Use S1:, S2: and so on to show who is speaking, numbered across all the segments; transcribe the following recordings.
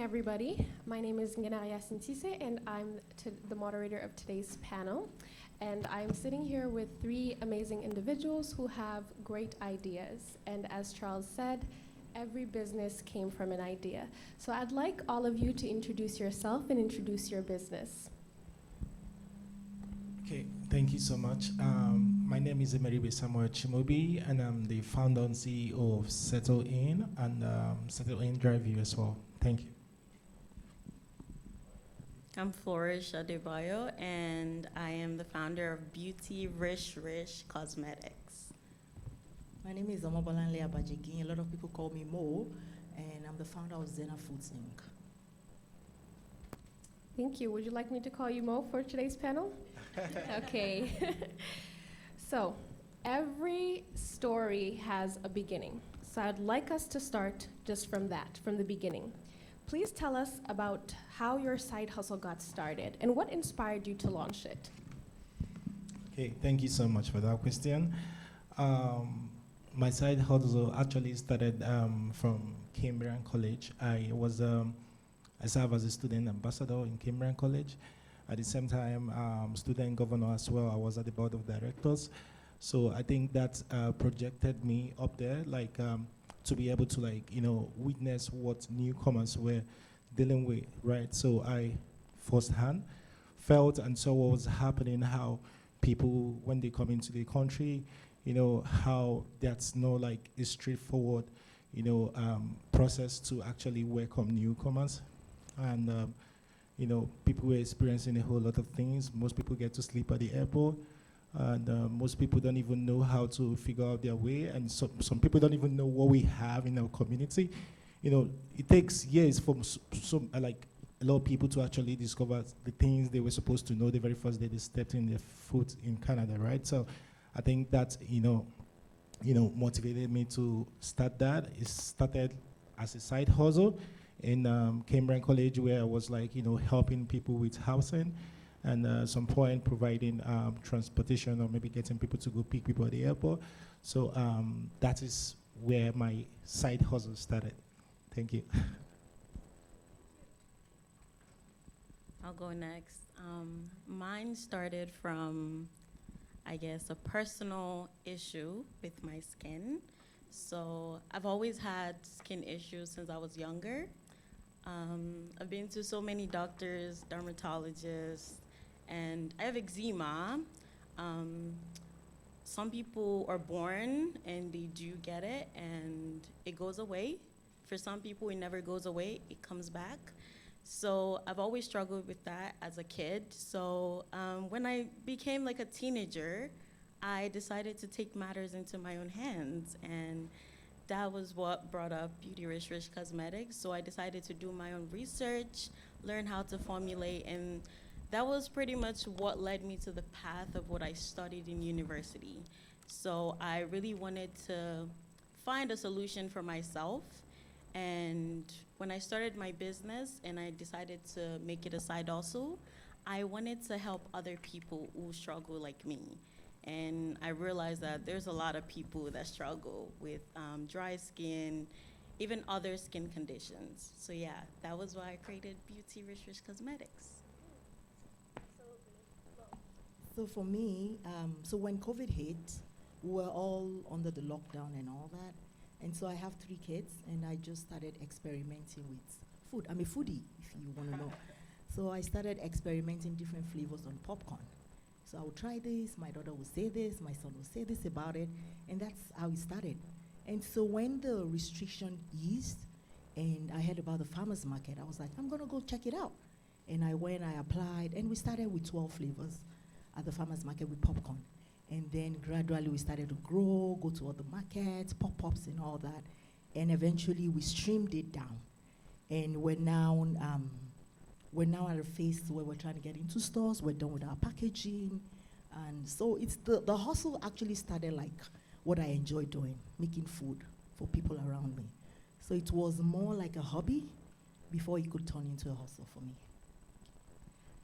S1: everybody. My name is Ngenaya Sintise, and I'm the moderator of today's panel. And I'm sitting here with three amazing individuals who have great ideas. And as Charles said, every business came from an idea. So I'd like all of you to introduce yourself and introduce your business.
S2: Okay, thank you so much. My name is Emeribe Samuel Chimobi, and I'm the founder and CEO of Settle In and Settle In Drive You as well. Thank you.
S3: I'm Flourish Adebayo, and I am the founder of Beauty Rish Cosmetics.
S4: My name is Omobolanle Abajigi. A lot of people call me Mo, and I'm the founder of Zena Foods Inc.
S1: Thank you. Would you like me to call you Mo for today's panel? Okay. So, every story has a beginning. So I'd like us to start just from that, from the beginning. Please tell us about how your side hustle got started and what inspired you to launch it.
S2: Okay, thank you so much for that question. My side hustle actually started from Cambrian College. I served as a student ambassador in Cambrian College. At the same time, student governor as well. I was at the board of directors. So I think that projected me up there, to be able to witness what newcomers were dealing with, right? So I firsthand felt and saw what was happening, how people, when they come into the country, how that's not like a straightforward, process to actually welcome newcomers. And, people were experiencing a whole lot of things. Most people get to sleep at the airport. And most people don't even know how to figure out their way. And some people don't even know what we have in our community. It takes years for a lot of people to actually discover the things they were supposed to know the very first day they stepped in their foot in Canada, right? So I think that, motivated me to start that. It started as a side hustle in Cambrian College, where I was helping people with housing, and at some point providing transportation or maybe getting people to go pick people at the airport. So that is where my side hustle started. Thank you.
S3: I'll go next. Mine started from, I guess, a personal issue with my skin. So I've always had skin issues since I was younger. I've been to so many doctors, dermatologists, and I have eczema. Some people are born and they do get it and it goes away. For some people, it never goes away, it comes back. So I've always struggled with that as a kid. So when I became like a teenager, I decided to take matters into my own hands, and that was what brought up Beauty Rish Cosmetics. So I decided to do my own research, learn how to formulate, and that was pretty much what led me to the path of what I studied in university. So I really wanted to find a solution for myself. And when I started my business and I decided to make it a side hustle, I wanted to help other people who struggle like me. And I realized that there's a lot of people that struggle with dry skin, even other skin conditions. So yeah, that was why I created Beauty Rish Cosmetics.
S4: So for me, so when COVID hit, we were all under the lockdown and all that. And so I have 3 kids, and I just started experimenting with food. I'm a foodie, if you want to know. So I started experimenting different flavors on popcorn. So I would try this, my daughter would say this, my son would say this about it, and that's how it started. And so when the restriction eased, and I heard about the farmer's market, I was like, I'm gonna go check it out. And I went, I applied, and we started with 12 flavors at the farmer's market with popcorn. And then gradually we started to grow, go to other markets, pop-ups and all that. And eventually we streamed it down. And we're now at a phase where we're trying to get into stores, we're done with our packaging. And so it's the hustle actually started like what I enjoy doing, making food for people around me. So it was more like a hobby before it could turn into a hustle for me.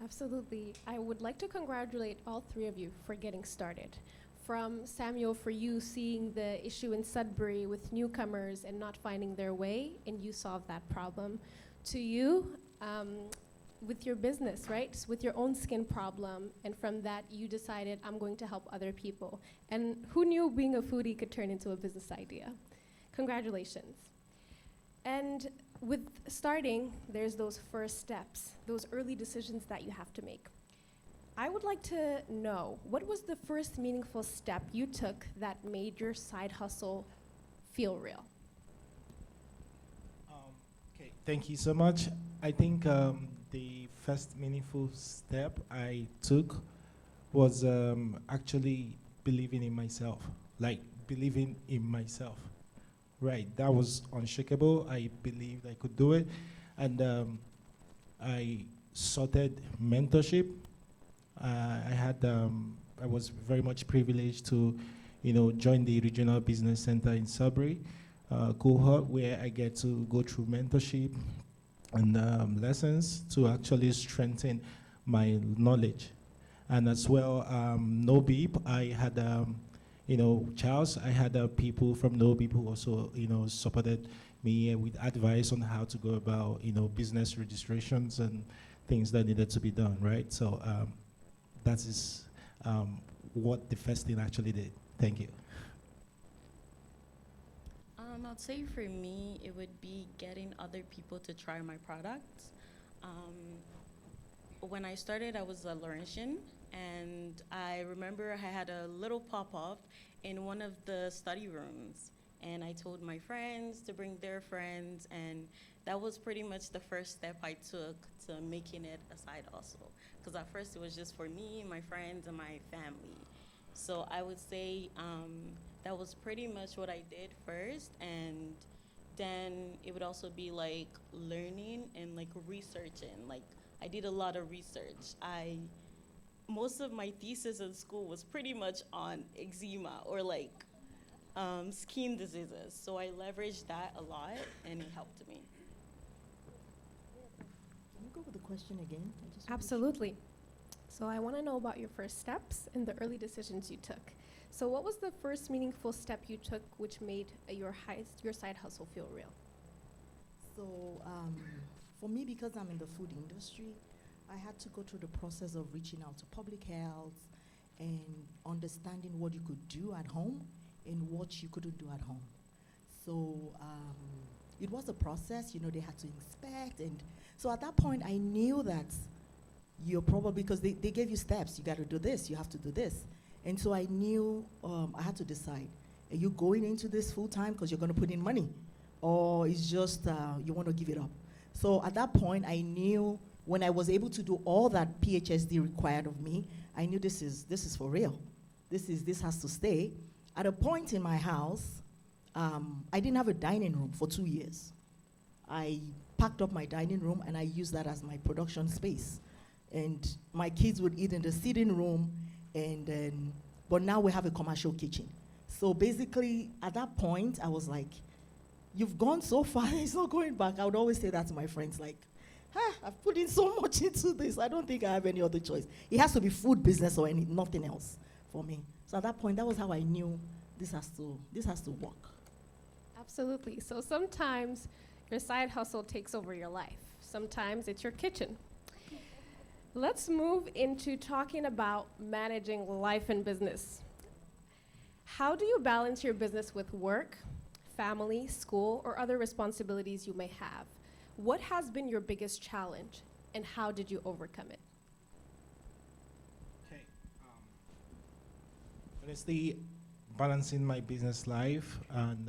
S1: Absolutely. I would like to congratulate all three of you for getting started. From Samuel, for you seeing the issue in Sudbury with newcomers and not finding their way, and you solved that problem, to you with your business, right? With your own skin problem, and from that you decided, I'm going to help other people. And who knew being a foodie could turn into a business idea? Congratulations. And with starting, there's those first steps, those early decisions that you have to make. I would like to know, what was the first meaningful step you took that made your side hustle feel real?
S2: Okay, thank you so much. I think the first meaningful step I took was actually believing in myself, like believing in myself. Right, that was unshakable. I believed I could do it, and I sorted mentorship. I was very much privileged to, join the Regional Business Center in Sudbury cohort, where I get to go through mentorship and lessons to actually strengthen my knowledge. And as well, No Beep, I had, Charles, I had people from No Beep who also, supported me with advice on how to go about, business registrations and things that needed to be done, right? So that is what the first thing actually did. Thank you.
S3: I'd say for me, it would be getting other people to try my products. When I started, I was a Laurentian, and I remember I had a little pop-up in one of the study rooms, and I told my friends to bring their friends, and that was pretty much the first step I took to making it a side hustle. Because at first it was just for me, my friends, and my family. So I would say that was pretty much what I did first, and then it would also be like learning and like researching. Like I did a lot of research. Most of my thesis in school was pretty much on eczema or like skin diseases. So I leveraged that a lot, and it helped me.
S4: Can you go with the question again? I just wanna-
S1: Absolutely. So I want to know about your first steps and the early decisions you took. So what was the first meaningful step you took which made your side hustle feel real?
S4: So for me, because I'm in the food industry, I had to go through the process of reaching out to public health and understanding what you could do at home and what you couldn't do at home. So it was a process, they had to inspect. And so at that point, I knew that you're probably, because they gave you steps, you got to do this, you have to do this. And so I knew I had to decide, are you going into this full time because you're going to put in money? Or it's just you want to give it up? So at that point, I knew when I was able to do all that PHSD required of me, I knew this is for real. This has to stay. At a point in my house, I didn't have a dining room for 2 years. I packed up my dining room and I used that as my production space. And my kids would eat in the sitting room, but now we have a commercial kitchen. So basically, at that point, I was like, you've gone so far, it's not going back. I would always say that to my friends, like, I've put in so much into this, I don't think I have any other choice. It has to be food business or nothing else for me. So at that point, that was how I knew this has to work.
S1: Absolutely. So sometimes your side hustle takes over your life. Sometimes it's your kitchen. Let's move into talking about managing life and business. How do you balance your business with work, family, school, or other responsibilities you may have? What has been your biggest challenge, and how did you overcome it?
S2: Okay. Honestly, balancing my business life and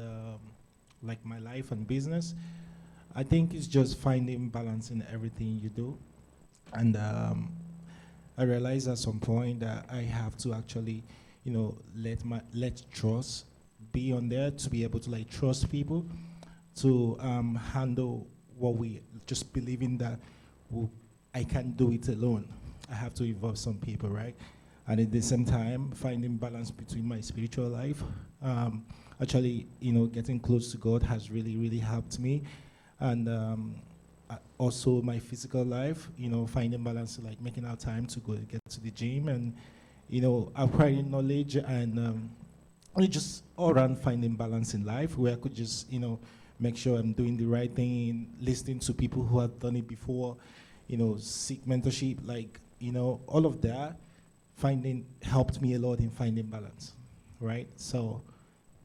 S2: like my life and business, I think it's just finding balance in everything you do. And I realized at some point that I have to actually, let trust be on there to be able to like trust people to handle what we just believing that I can't do it alone. I have to involve some people, right? And at the same time, finding balance between my spiritual life. Actually, getting close to God has really, really helped me. And also my physical life, finding balance, like making out time to go get to the gym and, acquiring knowledge and just all around finding balance in life where I could just, make sure I'm doing the right thing, listening to people who have done it before, seek mentorship, all of that helped me a lot in finding balance, right? So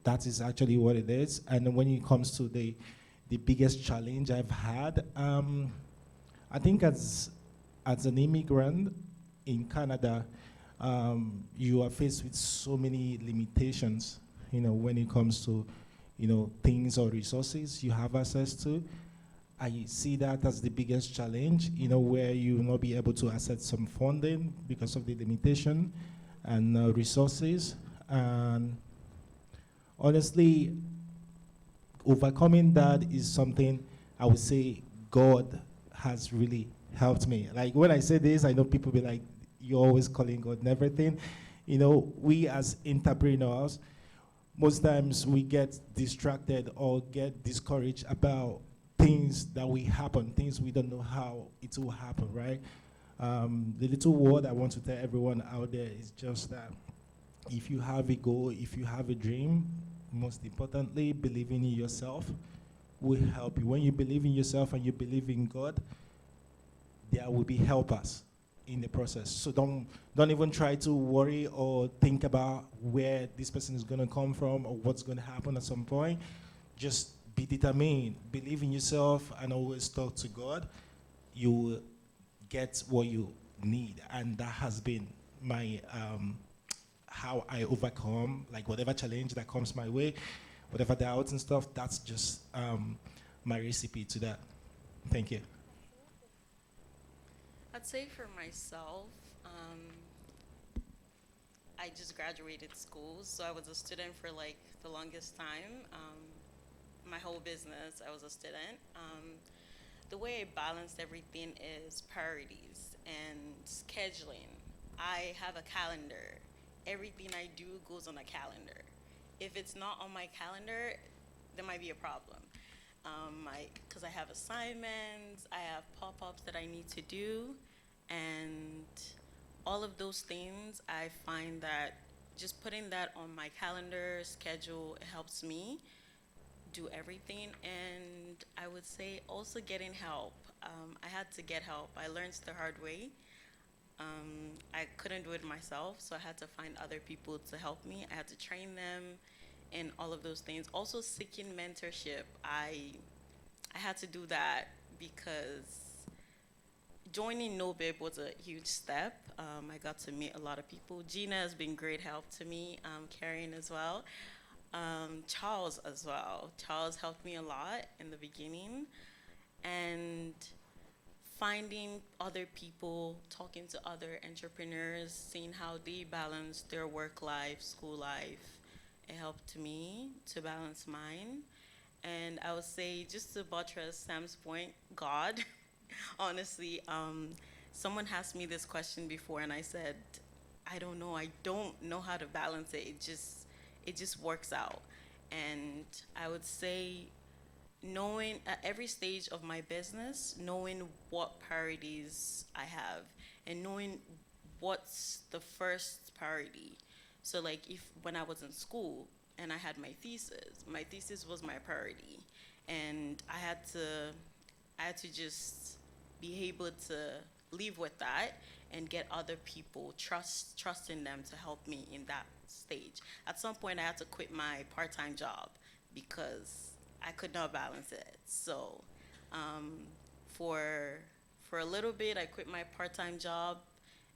S2: that is actually what it is. And when it comes to the biggest challenge I've had, I think as an immigrant in Canada, you are faced with so many limitations, when it comes to, things or resources you have access to. I see that as the biggest challenge, where you will not be able to access some funding because of the limitation and resources. And honestly, overcoming that is something I would say God has really helped me. Like when I say this, I know people be like, you're always calling God and everything. We as entrepreneurs, most times we get distracted or get discouraged about things that will happen, things we don't know how it will happen, right? The little word I want to tell everyone out there is just that if you have a goal, if you have a dream, most importantly, believing in yourself will help you. When you believe in yourself and you believe in God, there will be helpers in the process. So don't even try to worry or think about where this person is going to come from or what's going to happen at some point. Just be determined, believe in yourself, and always talk to God. You will get what you need, and that has been my how I overcome whatever challenge that comes my way, whatever doubts and stuff. That's just my recipe to that. Thank you.
S3: I'd say for myself, I just graduated school, so I was a student for the longest time. My whole business, I was a student. The way I balanced everything is priorities and scheduling. I have a calendar. Everything I do goes on a calendar. If it's not on my calendar, there might be a problem. Because I have assignments, I have pop-ups that I need to do, and all of those things, I find that just putting that on my calendar, schedule, it helps me do everything. And I would say also getting help. I had to get help. I learned the hard way. I couldn't do it myself, so I had to find other people to help me. I had to train them and all of those things. Also seeking mentorship. I had to do that because joining NoBib was a huge step. I got to meet a lot of people. Gina has been great help to me, Karen as well. Charles as well. Charles helped me a lot in the beginning. And finding other people, talking to other entrepreneurs, seeing how they balance their work life, school life, it helped me to balance mine. And I would say, just to buttress Sam's point, God, honestly, someone asked me this question before, and I said, I don't know. I don't know how to balance it. It just works out. And I would say, knowing at every stage of my business, knowing what priorities I have and knowing what's the first priority. So if when I was in school and I had my thesis was my priority, and I had to just be able to live with that and get other people trusting them to help me in that stage. At some point I had to quit my part-time job because I could not balance it. So for a little bit, I quit my part-time job,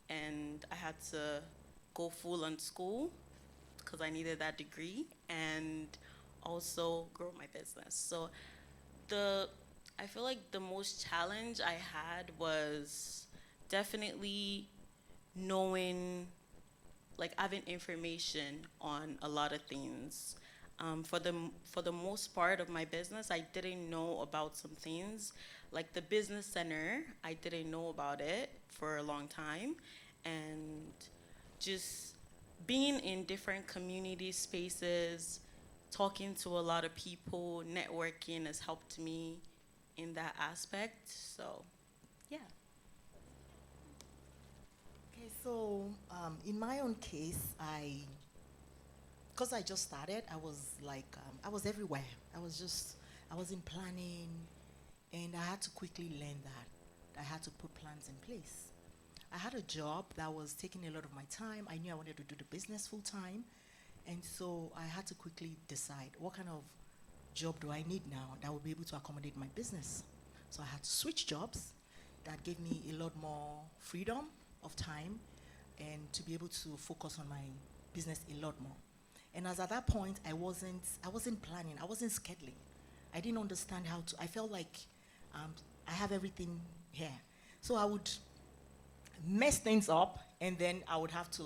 S3: and I had to go full on school because I needed that degree, and also grow my business. So I feel like the most challenge I had was definitely knowing, having information on a lot of things. For the most part of my business, I didn't know about some things, like the business center. I didn't know about it for a long time, and just being in different community spaces, talking to a lot of people, networking has helped me in that aspect. So, yeah.
S4: Okay, so in my own case, because I just started, I was I was everywhere. I wasn't planning, and I had to quickly learn that I had to put plans in place. I had a job that was taking a lot of my time. I knew I wanted to do the business full time, and so I had to quickly decide what kind of job do I need now that will be able to accommodate my business. So I had to switch jobs. That gave me a lot more freedom of time and to be able to focus on my business a lot more. And as at that point, I wasn't planning, I wasn't scheduling. I didn't understand how to, I felt like I have everything here. So I would mess things up, and then I would have to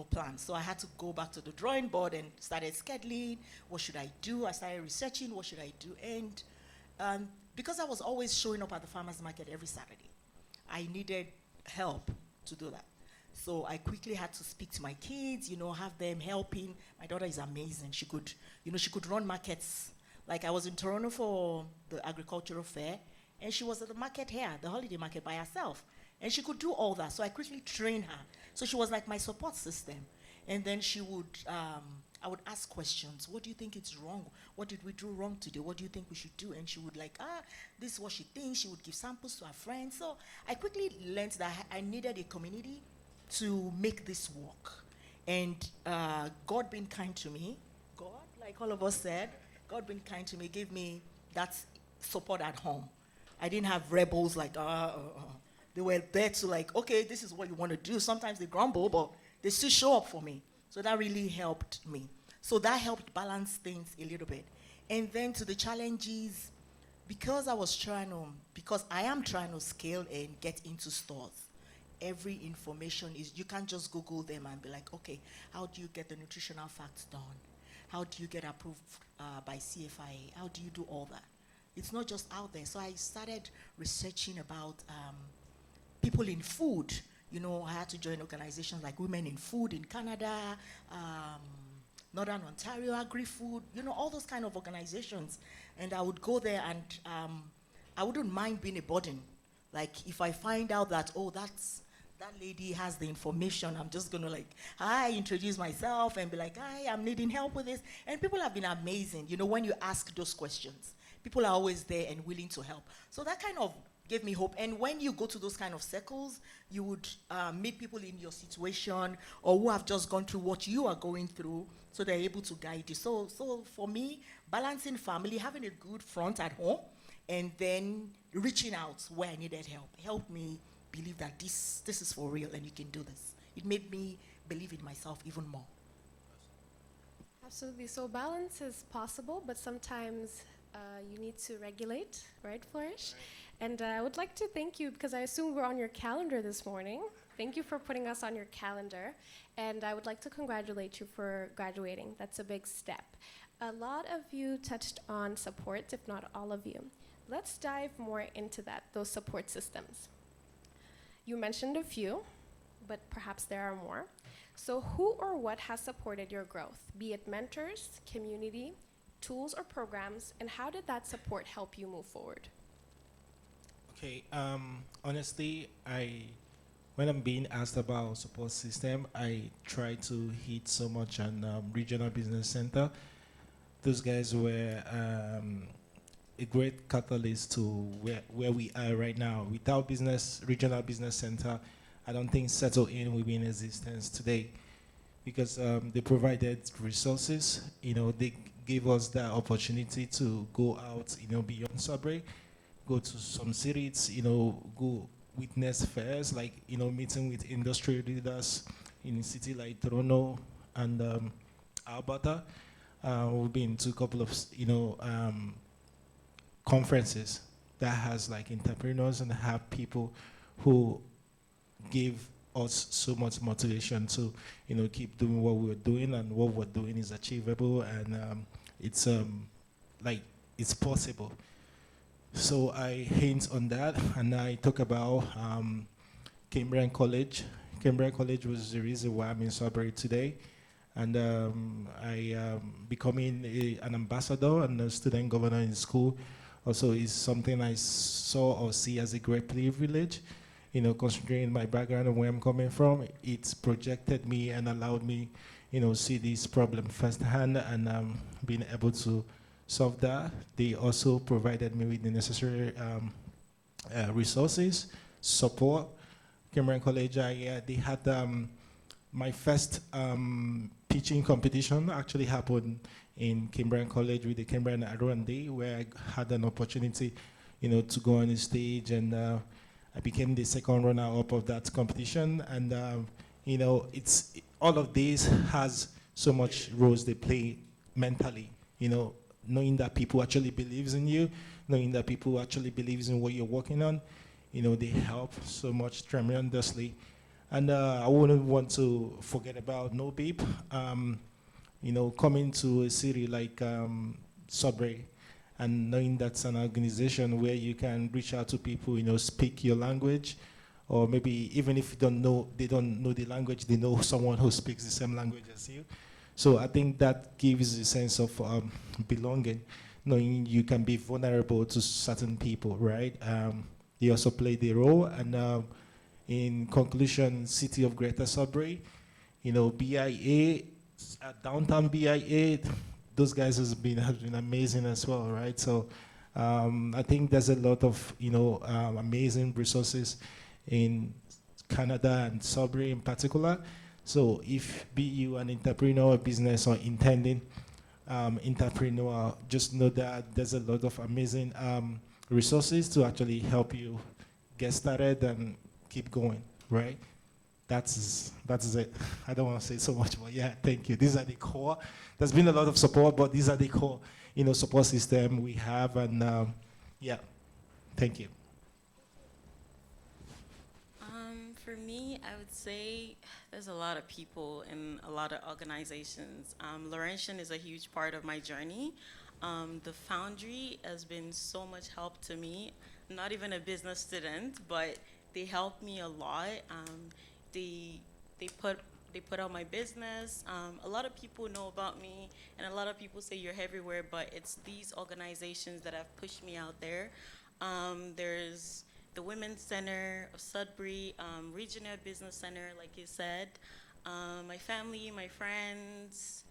S4: plan. So I had to go back to the drawing board and started scheduling. What should I do? I started researching, what should I do? And because I was always showing up at the farmer's market every Saturday, I needed help to do that. So I quickly had to speak to my kids, have them helping. My daughter is amazing. She could run markets. Like I was in Toronto for the agricultural fair, and she was at the market here, the holiday market by herself. And she could do all that. So I quickly trained her. So she was like my support system. And then I would ask questions. What do you think is wrong? What did we do wrong today? What do you think we should do? And she would this is what she thinks. She would give samples to her friends. So I quickly learned that I needed a community to make this work. And God being kind to me, God, like all of us said, God being kind to me, gave me that support at home. I didn't have rebels They were there to okay, this is what you want to do. Sometimes they grumble, but they still show up for me. So that really helped me. So that helped balance things a little bit. And then to the challenges, because I am trying to scale and get into stores. Every information you can't just Google them and be like, okay, how do you get the nutritional facts done? How do you get approved by CFIA? How do you do all that? It's not just out there. So I started researching about people in food. I had to join organizations like Women in Food in Canada, Northern Ontario Agri-Food, all those kind of organizations. And I would go there, and I wouldn't mind being a burden. Like if I find out that, that lady has the information, I'm just going to introduce myself and be like, hi, I'm needing help with this. And people have been amazing, when you ask those questions. People are always there and willing to help. So that kind of gave me hope. And when you go to those kind of circles, you would meet people in your situation or who have just gone through what you are going through, so they're able to guide you. So for me, balancing family, having a good front at home, and then reaching out where I needed help helped me believe that this is for real and you can do this. It made me believe in myself even more.
S1: Absolutely. So balance is possible, but sometimes you need to regulate, right, Flourish? And I would like to thank you, because I assume we're on your calendar this morning. Thank you for putting us on your calendar. And I would like to congratulate you for graduating. That's a big step. A lot of you touched on support, if not all of you. Let's dive more into those support systems. You mentioned a few, but perhaps there are more. So who or what has supported your growth, be it mentors, community, tools, or programs, and how did that support help you move forward?
S2: Okay, honestly, when I'm being asked about support system, I try to hit so much on Regional Business Center. Those guys were a great catalyst to where we are right now. Without Regional Business Center, I don't think Settle In will be in existence today, because they provided resources. They gave us the opportunity to go out, beyond Sudbury, go to some cities, go witness fairs, meeting with industry leaders in a city like Toronto and Alberta. We've been to a couple of, conferences that has entrepreneurs and have people who give us so much motivation to, keep doing what we're doing, and what we're doing is achievable, and it's possible. So I hint on that, and I talk about Cambrian College. Cambrian College was the reason why I'm in Sudbury today, and I becoming an ambassador and a student governor in school also is something I saw or see as a great privilege. Considering my background and where I'm coming from, it's projected me and allowed me, see this problem firsthand, and being able to solve that. They also provided me with the necessary resources, support. Cameron College, they had my first pitching competition actually happened in Cambrian College with the Cambrian Around Day, where I had an opportunity, to go on the stage, and I became the second runner-up of that competition. And it's all of this has so much roles they play mentally. Knowing that people actually believes in you, knowing that people actually believes in what you're working on, they help so much tremendously. And I wouldn't want to forget about No Beep. Coming to a city like Sudbury and knowing that's an organization where you can reach out to people, speak your language, or maybe even if they don't know the language, they know someone who speaks the same language as you. So I think that gives a sense of belonging, knowing you can be vulnerable to certain people, right? They also play their role. And in conclusion, City of Greater Sudbury, BIA, downtown BIA, those guys have been amazing as well, right? So I think there's a lot of amazing resources in Canada and Sudbury in particular. So if be you an entrepreneur, business, or intending entrepreneur, just know that there's a lot of amazing resources to actually help you get started and keep going, right? That's it. I don't want to say so much, but yeah, thank you. These are the core. There's been a lot of support, but these are the core, support system we have, and yeah, thank you.
S3: For me, I would say there's a lot of people and a lot of organizations. Laurentian is a huge part of my journey. The Foundry has been so much help to me. I'm not even a business student, but they helped me a lot. They put out my business. A lot of people know about me, and a lot of people say you're everywhere, but it's these organizations that have pushed me out there. There's the Women's Center of Sudbury, Regional Business Center, like you said, my family, my friends,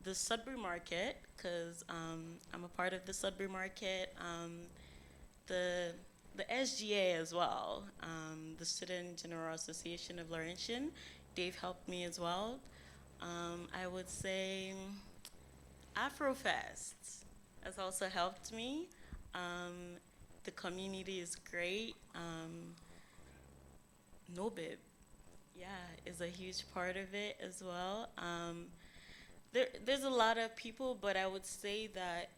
S3: the Sudbury Market, because I'm a part of the Sudbury Market, the SGA as well, the Student General Association of Laurentian, they've helped me as well. I would say Afrofest has also helped me. The community is great. NoBib, yeah, is a huge part of it as well. There's a lot of people, but I would say that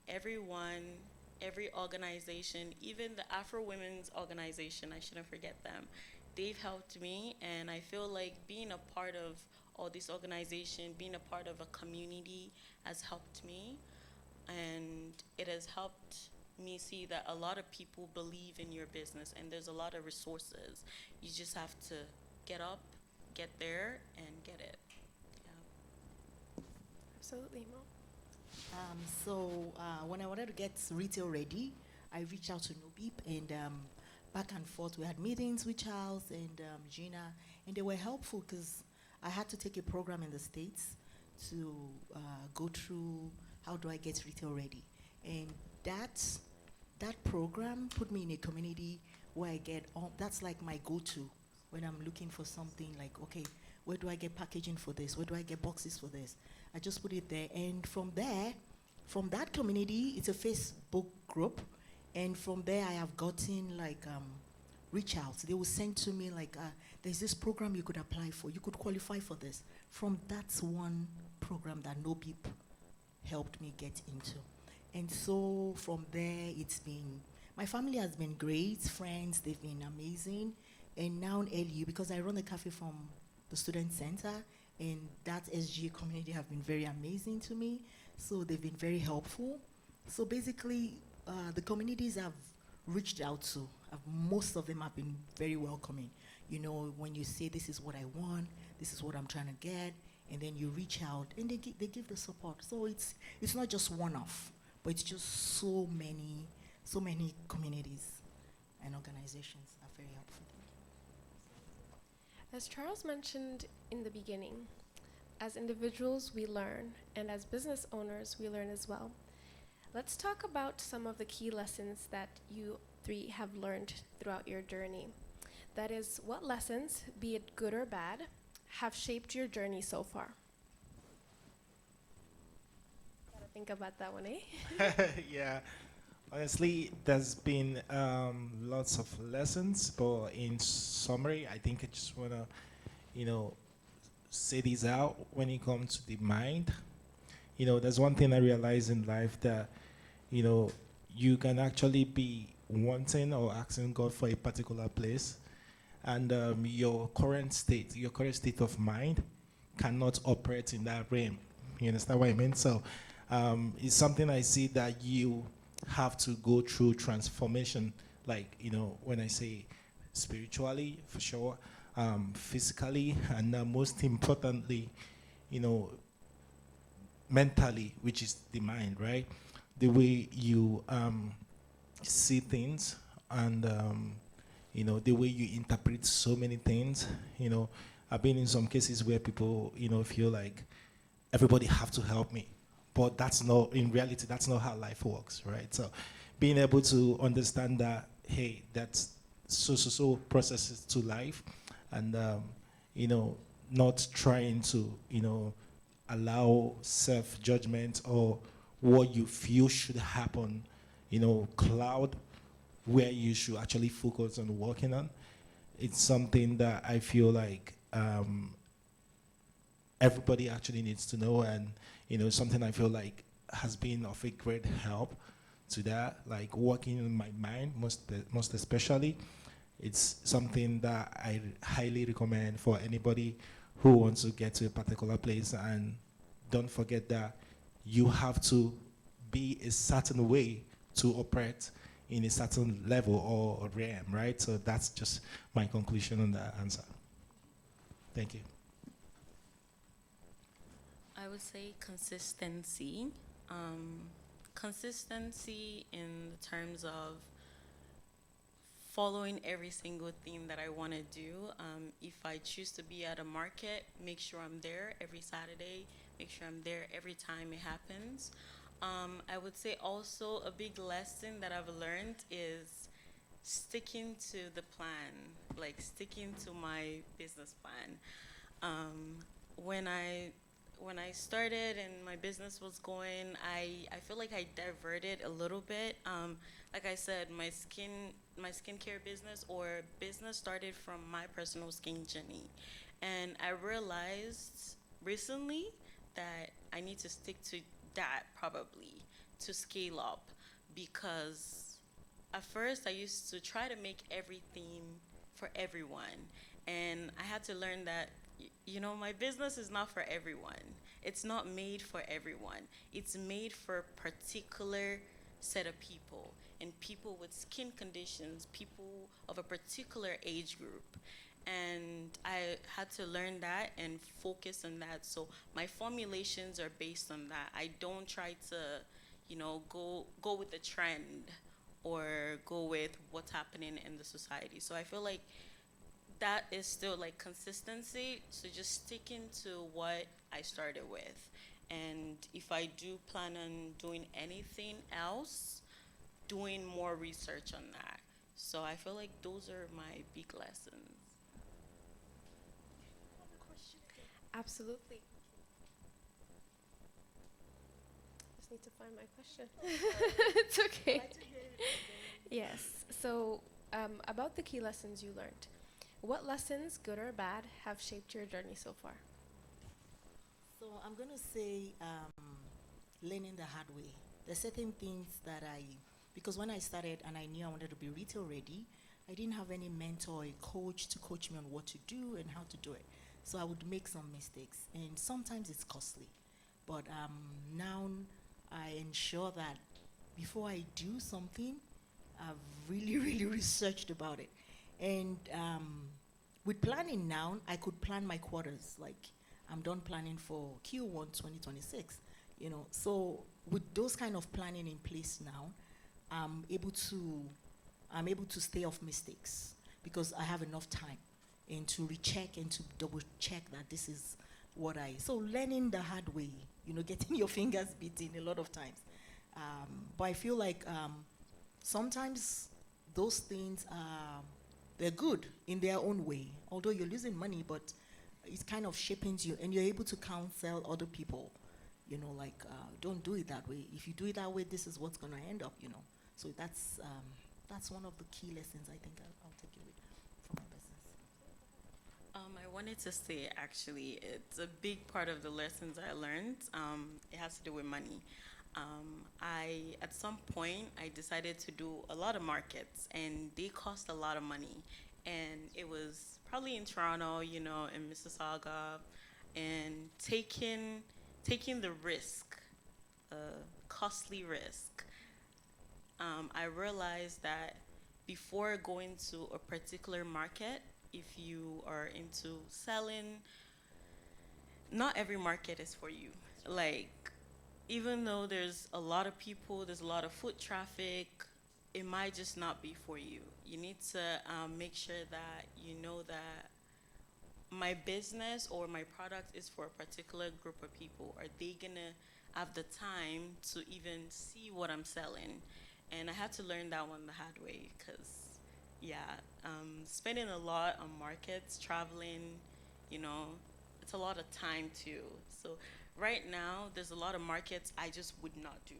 S3: everyone, every organization, even the Afro Women's Organization, I shouldn't forget them, they've helped me, and I feel like being a part of all this organization, being a part of a community has helped me, and it has helped me see that a lot of people believe in your business, and there's a lot of resources. You just have to get up, get there, and get it. Yeah.
S1: Absolutely, Mo.
S4: When I wanted to get retail ready, I reached out to Nobip, and back and forth we had meetings with Charles and Gina, and they were helpful because I had to take a program in the States to go through how do I get retail ready, and that program put me in a community where I get all, that's like my go-to when I'm looking for something like, okay, where do I get packaging for this? Where do I get boxes for this? I just put it there, and from there, from that community, it's a Facebook group, and from there I have gotten like reach outs. They will send to me like, there's this program you could apply for. You could qualify for this. From that's one program that NoBeep helped me get into. And so from there, it's been, my family has been great, friends, they've been amazing. And now in LU, because I run a cafe from the student center, and that SGA community have been very amazing to me. So they've been very helpful. So basically, the communities I've reached out to, most of them have been very welcoming. You know, when you say this is what I want, this is what I'm trying to get, and then you reach out, and they give the support. So it's not just one-off, but it's just so many communities and organizations are very helpful.
S1: As Charles mentioned in the beginning, as individuals we learn, and as business owners we learn as well. Let's talk about some of the key lessons that you three have learned throughout your journey. That is, what lessons, be it good or bad, have shaped your journey so far? Gotta think about that one, eh?
S2: Yeah, honestly, there's been lots of lessons, but in summary, I think I just wanna, you know, say this out when it comes to the mind. There's one thing I realize in life that, you know, you can actually be wanting or asking God for a particular place, and your current state of mind cannot operate in that realm. You understand what I mean? So it's something I see that you have to go through transformation, like, when I say spiritually, for sure, physically, and most importantly, you know, mentally, which is the mind, right? The way you see things, and the way you interpret so many things. I've been in some cases where people feel like everybody have to help me, but that's not, in reality, that's not how life works, right? So being able to understand that, hey, that's so processes to life, and you know not trying to allow self-judgment or what you feel should happen, cloud where you should actually focus on working on. It's something that I feel like everybody actually needs to know, and something I feel like has been of a great help to that, like working in my mind, most especially. It's something that I highly recommend for anybody who wants to get to a particular place. And don't forget that you have to be a certain way to operate in a certain level or realm, right? So that's just my conclusion on that answer. Thank you.
S3: I would say consistency. Consistency in the terms of following every single thing that I want to do. If I choose to be at a market, make sure I'm there every Saturday, make sure I'm there every time it happens. I would say also a big lesson that I've learned is sticking to the plan, like sticking to my business plan. When I started and my business was going, I feel like I diverted a little bit. Like I said, my skincare business or business started from my personal skin journey, and I realized recently that I need to stick to that probably to scale up, because at first I used to try to make everything for everyone, and I had to learn that my business is not for everyone. It's not made for everyone. It's made for a particular set of people, and people with skin conditions, people of a particular age group. And I had to learn that and focus on that. So my formulations are based on that. I don't try to, go with the trend or go with what's happening in the society. So I feel like that is still like consistency. So just sticking to what I started with. And if I do plan on doing anything else, doing more research on that. So I feel like those are my big lessons.
S1: Absolutely. Just need to find my question. It's okay. Yes. So, about the key lessons you learned, what lessons, good or bad, have shaped your journey so far?
S4: So I'm going to say learning the hard way. There's certain things that because when I started and I knew I wanted to be retail ready, I didn't have any mentor or a coach to coach me on what to do and how to do it. So I would make some mistakes, and sometimes it's costly. But now I ensure that before I do something, I've really, really researched about it. And with planning now, I could plan my quarters. Like, I'm done planning for Q1 2026. So with those kind of planning in place now, I'm able to stay off mistakes because I have enough time and to recheck and to double check that this is so learning the hard way, getting your fingers beaten a lot of times. But I feel like sometimes those things they're good in their own way. Although you're losing money, but it kind of shaping you, and you're able to counsel other people. You know, like don't do it that way. If you do it that way, this is what's gonna end up. You know, so that's one of the key lessons I think I'll take away from my business.
S3: I wanted to say actually, it's a big part of the lessons I learned. It has to do with money. At some point, I decided to do a lot of markets, and they cost a lot of money. And it was probably in Toronto, you know, in Mississauga, and taking the risk, costly risk. I realized that before going to a particular market, if you are into selling, not every market is for you. Like, even though there's a lot of people, there's a lot of foot traffic, it might just not be for you. You need to make sure that you know that my business or my product is for a particular group of people. Are they gonna have the time to even see what I'm selling? And I had to learn that one the hard way because, yeah, spending a lot on markets, traveling, you know, it's a lot of time too. So right now, there's a lot of markets I just would not do.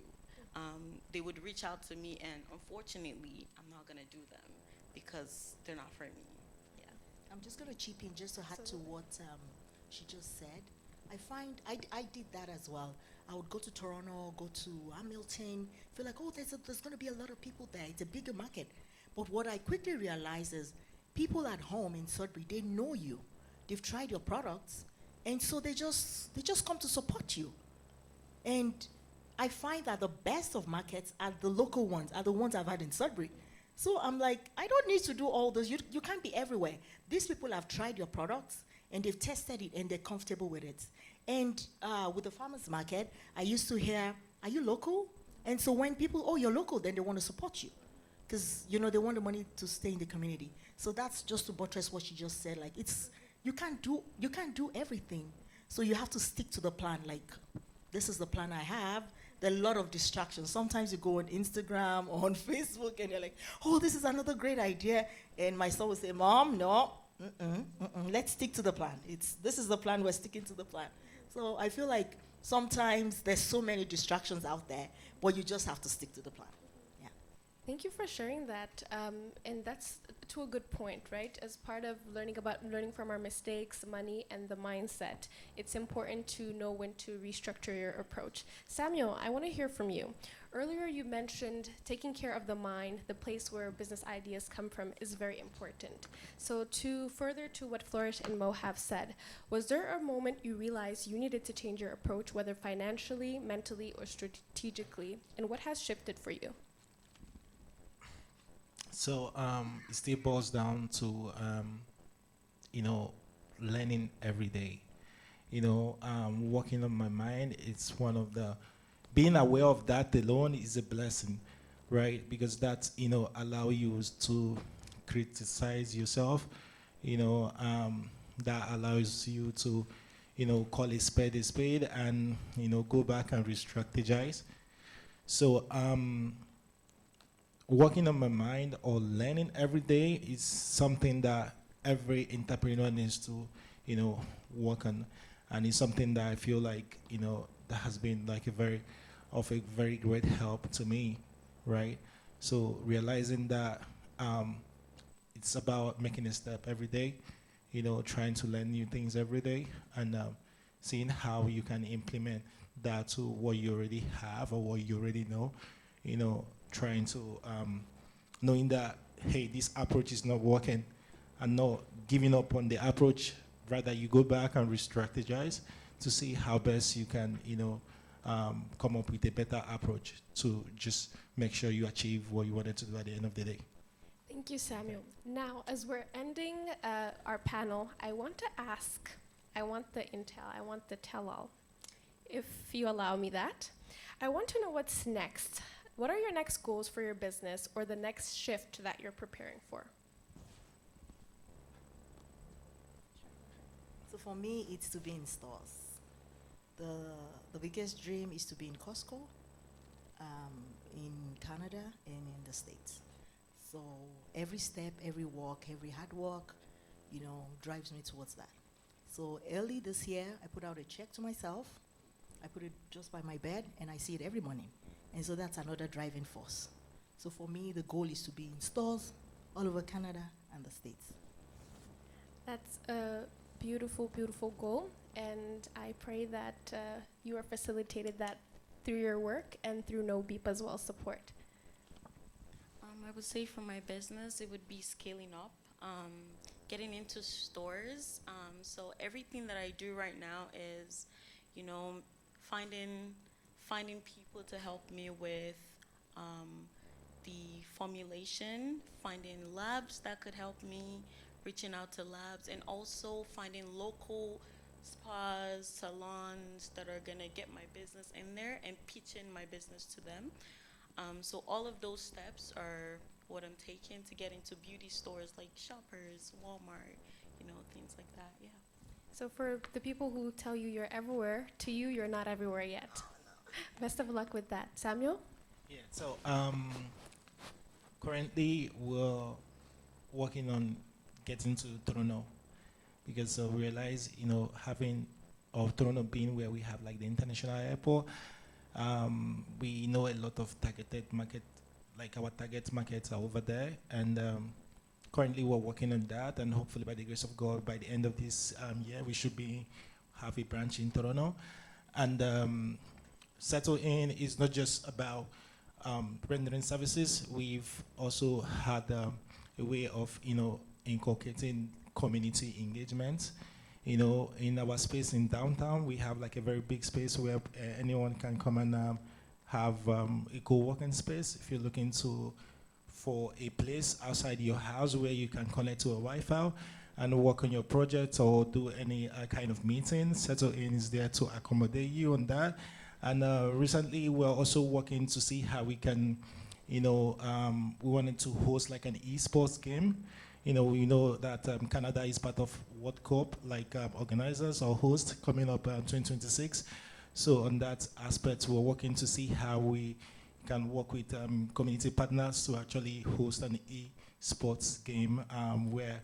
S3: They would reach out to me, and unfortunately, I'm not gonna do them because they're not for me. Yeah.
S4: I'm just going to chip in just to add to
S1: Absolutely.
S4: what she just said. I find I did that as well. I would go to Toronto, go to Hamilton, feel like, oh, there's going to be a lot of people there. It's a bigger market. But what I quickly realized is people at home in Sudbury, they know you. They've tried your products. And so they just come to support you. And I find that the best of markets are the local ones, are the ones I've had in Sudbury. So I'm like, I don't need to do all those. You can't be everywhere. These people have tried your products and they've tested it and they're comfortable with it. And with the farmers market, I used to hear, are you local? And so when people, oh, you're local, then they want to support you. Because, you know, they want the money to stay in the community. So that's just to buttress what she just said. Like, you can't do everything. So you have to stick to the plan. Like, this is the plan I have. There are a lot of distractions. Sometimes you go on Instagram or on Facebook and you're like, oh, this is another great idea. And my son will say, Mom, no, let's stick to the plan. This is the plan, we're sticking to the plan. So I feel like sometimes there's so many distractions out there, but you just have to stick to the plan. Yeah.
S1: Thank you for sharing that. And that's to a good point, right? As part of learning from our mistakes, money, and the mindset, it's important to know when to restructure your approach. Samuel, I want to hear from you. Earlier, you mentioned taking care of the mind, the place where business ideas come from, is very important. So to further to what Flourish and Mo have said, was there a moment you realized you needed to change your approach, whether financially, mentally, or strategically, and what has shifted for you?
S2: So it still boils down to you know, learning every day. You know, working on my mind. It's one of the being aware of that alone is a blessing, right? Because that's, you know, allow you to criticize yourself. You know, that allows you to, you know, call a spade, and you know, go back and re-strategize. So working on my mind or learning every day is something that every entrepreneur needs to, you know, work on, and it's something that I feel like, you know, that has been like a very great help to me, right? So realizing that it's about making a step every day, you know, trying to learn new things every day, and seeing how you can implement that to what you already have or what you already know, you know, trying to knowing that, hey, this approach is not working, and not giving up on the approach. Rather, you go back and re-strategize to see how best you can, you know, come up with a better approach to just make sure you achieve what you wanted to do at the end of the day.
S1: Thank you, Samuel. Now, as we're ending our panel, I want the intel, I want the tell-all, if you allow me that. I want to know what's next. What are your next goals for your business or the next shift that you're preparing for?
S4: So for me, it's to be in stores. The biggest dream is to be in Costco. in Canada and in the States. So every step, every walk, every hard work, drives me towards that. So early this year, I put out a check to myself. I put it just by my bed, and I see it every morning. And so that's another driving force. So for me, the goal is to be in stores all over Canada and the States.
S1: That's a beautiful, beautiful goal, and I pray that you are facilitated that through your work and through No Beep as well support.
S3: I would say for my business, it would be scaling up, getting into stores. So everything that I do right now is, finding people to help me with the formulation, finding labs that could help me, reaching out to labs, and also finding local spas, salons that are gonna get my business in there and pitching my business to them. So all of those steps are what I'm taking to get into beauty stores like Shoppers, Walmart, things like that, yeah.
S1: So for the people who tell you you're everywhere, to you, you're not everywhere yet. Best of luck with that. Samuel?
S2: Yeah, so currently we're working on getting to Toronto because we realize, Toronto being where we have like the international airport, we know a lot of targeted market, like our target markets are over there, and currently we're working on that, and hopefully by the grace of God, by the end of this year, we should have a branch in Toronto. And Settle In is not just about rendering services. We've also had a way of, inculcating community engagement. In our space in downtown, we have like a very big space where anyone can come and have a co-working space. If you're looking for a place outside your house where you can connect to a Wi-Fi and work on your project or do any kind of meeting, Settle In is there to accommodate you on that. And recently, we're also working to see how we can, we wanted to host like an esports game. We know that Canada is part of World Cup, like organizers or hosts coming up 2026. So on that aspect, we're working to see how we can work with community partners to actually host an esports game where,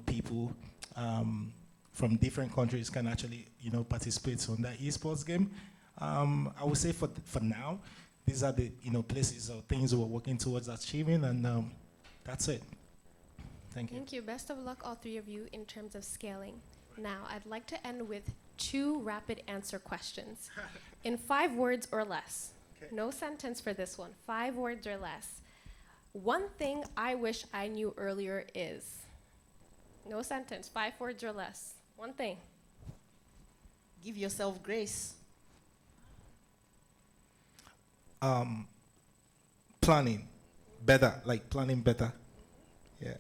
S2: people from different countries can actually, participate on that esports game. I would say for now, these are the places or things we're working towards achieving, and that's it. Thank you.
S1: Thank you. Best of luck, all three of you, in terms of scaling. Now, I'd like to end with 2 rapid answer questions in 5 words or less.
S2: Okay.
S1: No sentence for this one. 5 words or less. One thing I wish I knew earlier is. No sentence. 5 words or less. One thing.
S4: Give yourself grace.
S2: Planning better. Yeah.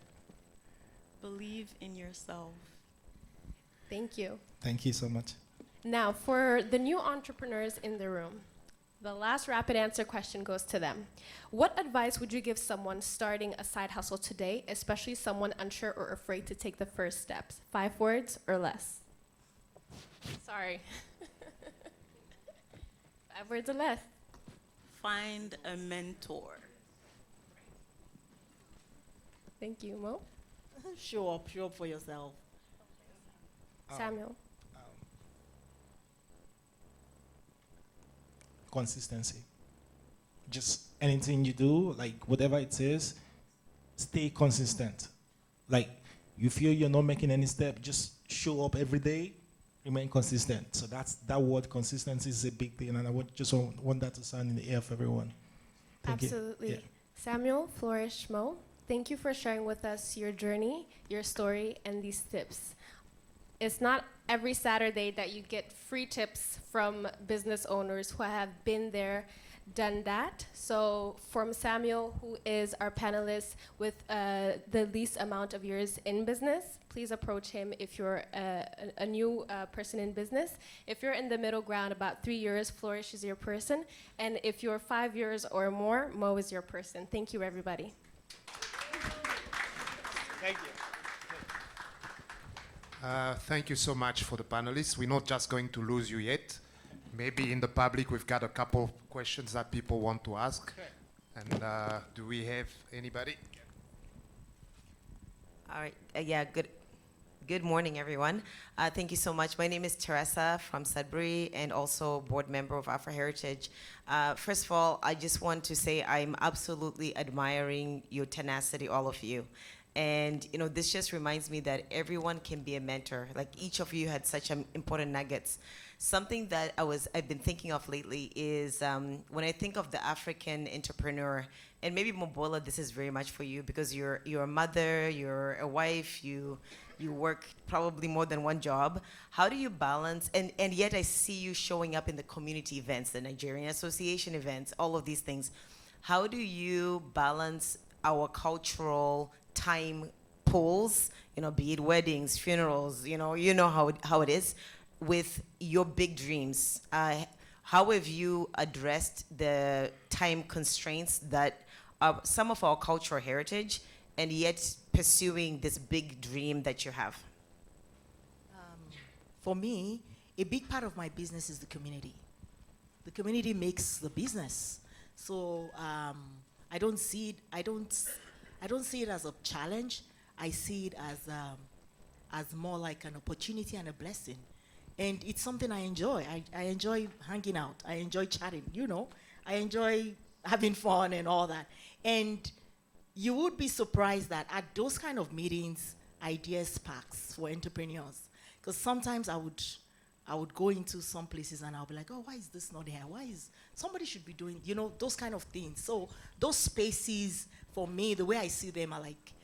S3: Believe in yourself.
S1: Thank you.
S2: Thank you so much.
S1: Now, for the new entrepreneurs in the room, the last rapid answer question goes to them. What advice would you give someone starting a side hustle today, especially someone unsure or afraid to take the first steps? 5 words or less? Sorry. 5 words or less.
S3: Find a mentor.
S1: Thank you, Mo.
S4: Show up for yourself.
S1: Samuel.
S2: Consistency. Just anything you do, like whatever it is, stay consistent. Like you feel you're not making any step, just show up every day, remain consistent. So that word consistency is a big thing, and I just want that to sound in the ear of everyone. Thank
S1: Absolutely.
S2: you. Yeah.
S1: Samuel, Flourish, Mo, thank you for sharing with us your journey, your story, and these tips. It's not every Saturday that you get free tips from business owners who have been there, done that. So from Samuel, who is our panelist with the least amount of years in business, please approach him if you're a new person in business. If you're in the middle ground, about 3 years, Flourish is your person. And if you're 5 years or more, Mo is your person. Thank you, everybody.
S2: Thank you.
S5: Thank you so much for the panelists. We're not just going to lose you yet. maybe in the public we've got a couple of questions that people want to ask. And do we have anybody?
S6: All right. Yeah. Good morning, everyone. Thank you so much. My name is Teresa from Sudbury and also board member of Afro Heritage. First of all, I just want to say I'm absolutely admiring your tenacity, all of you. And you know, this just reminds me that everyone can be a mentor. Like each of you had such important nuggets. Something that I've been thinking of lately is when I think of the African entrepreneur, and maybe Mobola, this is very much for you because you're a mother, you're a wife, you work probably more than one job. How do you balance, and yet I see you showing up in the community events, the Nigerian Association events, all of these things. How do you balance our cultural time pools, you know, be it weddings, funerals, you know how it is, with your big dreams? How have you addressed the time constraints that are some of our cultural heritage, and yet pursuing this big dream that you have?
S4: For me, a big part of my business is the community. The community makes the business. So I don't see it as a challenge. I see it as more like an opportunity and a blessing. And it's something I enjoy. I enjoy hanging out. I enjoy chatting, you know. I enjoy having fun and all that. And you would be surprised that at those kind of meetings, ideas sparks for entrepreneurs. Because sometimes I would go into some places and I'll be like, oh, why is this not here? Somebody should be doing, you know, those kind of things. So those spaces, for me, the way I see them are like,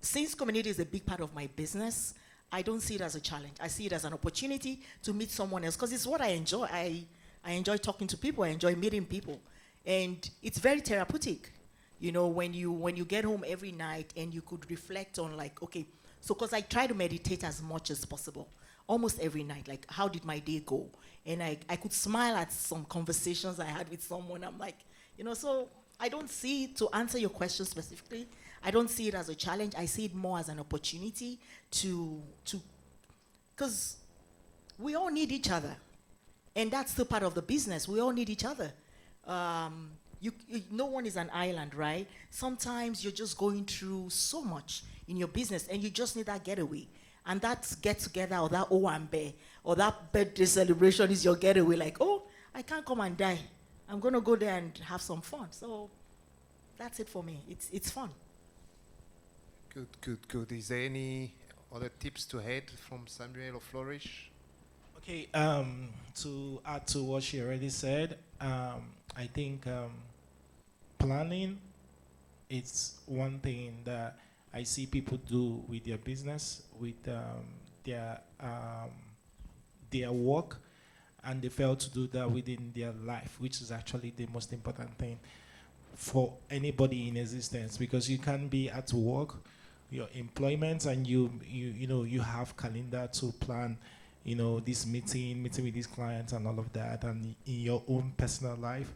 S4: since community is a big part of my business, I don't see it as a challenge. I see it as an opportunity to meet someone else because it's what I enjoy. I enjoy talking to people. I enjoy meeting people. And it's very therapeutic. You know, when you get home every night and you could reflect on like, okay, so because I try to meditate as much as possible, almost every night, like how did my day go? And I could smile at some conversations I had with someone. I'm like, you know, so I don't see, to answer your question specifically, I don't see it as a challenge. I see it more as an opportunity because we all need each other. And that's the part of the business. We all need each other. No one is an island, right? Sometimes you're just going through so much in your business and you just need that getaway. And that get together or that Owambe or that birthday celebration is your getaway. Like, oh, I can't come and die. I'm going to go there and have some fun. So that's it for me. It's fun.
S5: Good. Is there any other tips to add from Samuel or Flourish?
S2: Okay, to add to what she already said, I think planning is one thing that I see people do with their business, with their work, and they fail to do that within their life, which is actually the most important thing for anybody in existence, because you can be at work, your employment, and you know you have calendar to plan, you know, this meeting with these clients and all of that, and in your own personal life,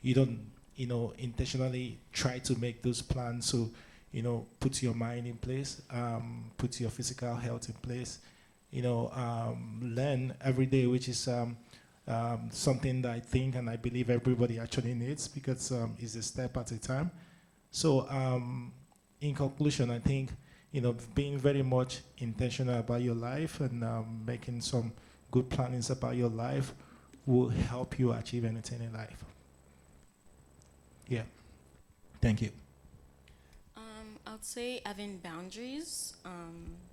S2: you don't, you know, intentionally try to make those plans. So, you know, put your mind in place, put your physical health in place, you know, learn every day, which is something that I think and I believe everybody actually needs, because it's a step at a time. So in conclusion, I think, you know, being very much intentional about your life and making some good plannings about your life will help you achieve anything in life. Yeah. Thank you.
S3: I'd say having boundaries.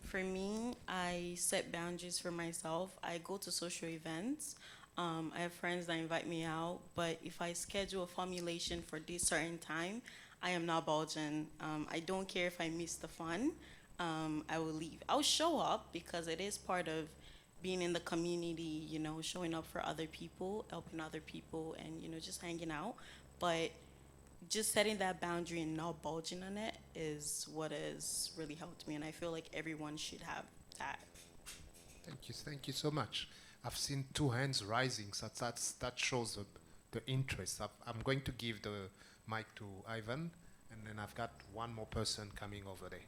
S3: For me, I set boundaries for myself. I go to social events. I have friends that invite me out, but if I schedule a formulation for this certain time, I am not budging. I don't care if I miss the fun. I will leave. I'll show up because it is part of being in the community, you know, showing up for other people, helping other people, and, you know, just hanging out. But just setting that boundary and not bulging on it is what has really helped me, and I feel like everyone should have that.
S5: Thank you so much. I've seen 2 hands rising, so that shows the interest. I'm going to give the mic to Ivan, and then I've got one more person coming over there.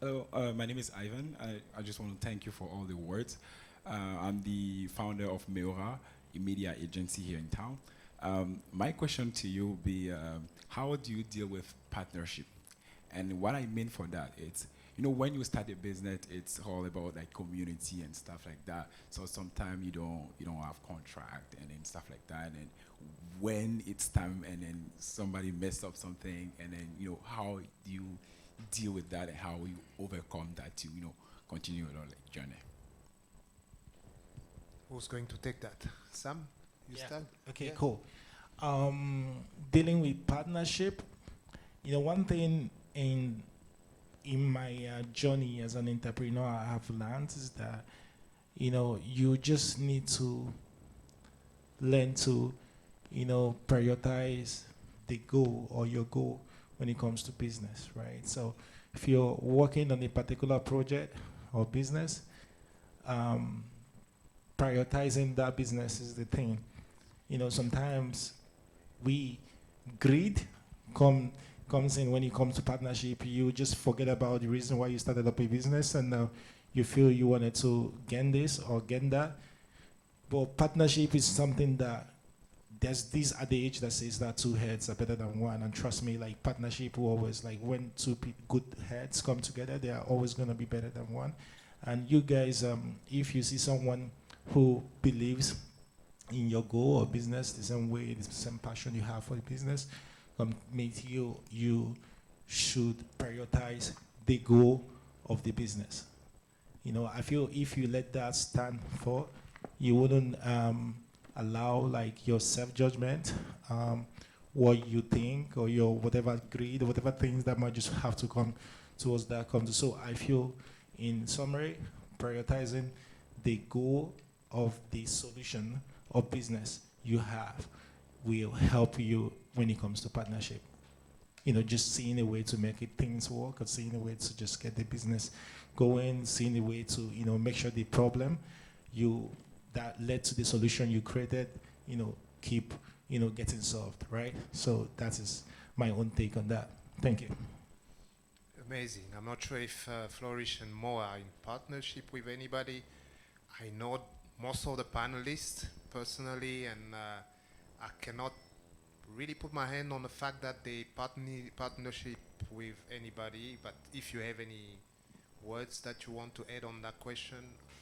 S7: Hello, my name is Ivan. I just want to thank you for all the words. I'm the founder of Meora, a media agency here in town. My question to you would be, how do you deal with partnership? And what I mean for that, it's, when you start a business, it's all about like community and stuff like that. So sometimes you don't have contract and then stuff like that. And when it's time and then somebody mess up something, and then how do you deal with that and how you overcome that to continue your like journey?
S5: Who's going to take that? Sam, you
S2: Yeah.
S5: start?
S2: Okay,
S5: Yeah.
S2: cool. Dealing with partnership, one thing in my journey as an entrepreneur I have learned is that you just need to learn to prioritize the goal or your goal when it comes to business, right? So if you're working on a particular project or business, prioritizing that business is the thing. Sometimes greed comes in when it comes to partnership. You just forget about the reason why you started up a business, and you feel you wanted to gain this or gain that. But partnership is something that there's this adage that says that two heads are better than one, and trust me, like partnership will always, like when two good heads come together, they are always going to be better than one. And you guys, if you see someone who believes in your goal or business the same way, the same passion you have for the business, means you should prioritize the goal of the business. I feel if you let that stand for, you wouldn't allow like your self-judgment, what you think, or your whatever greed, or whatever things that might just have to come towards that come to. So I feel, in summary, prioritizing the goal of the solution or business you have will help you when it comes to partnership. Just seeing a way to make things work, or seeing a way to just get the business going, seeing a way to, make sure the problem that led to the solution you created, keep, getting solved, right? So that is my own take on that. Thank you.
S5: Amazing. I'm not sure if Flourish and Mo are in partnership with anybody. I know most of the panelists personally, and I cannot really put my hand on the fact that they partnership with anybody. But if you have any words that you want to add on that question,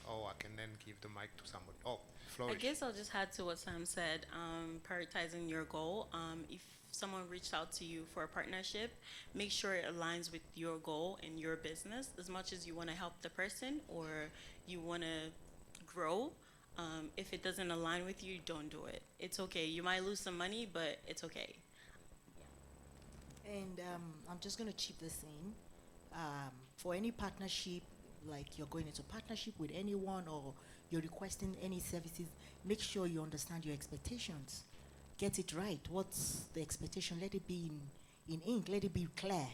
S5: I can then give the mic to somebody. Flourish.
S3: I guess I'll just add to what Sam said, prioritizing your goal. If someone reached out to you for a partnership, make sure it aligns with your goal and your business. As much as you want to help the person or you want to grow, if it doesn't align with you, don't do it. It's okay. You might lose some money, but it's okay.
S4: And I'm just going to chip this in. For any partnership, like you're going into partnership with anyone or you're requesting any services, make sure you understand your expectations. Get it right. What's the expectation? Let it be in ink. Let it be clear.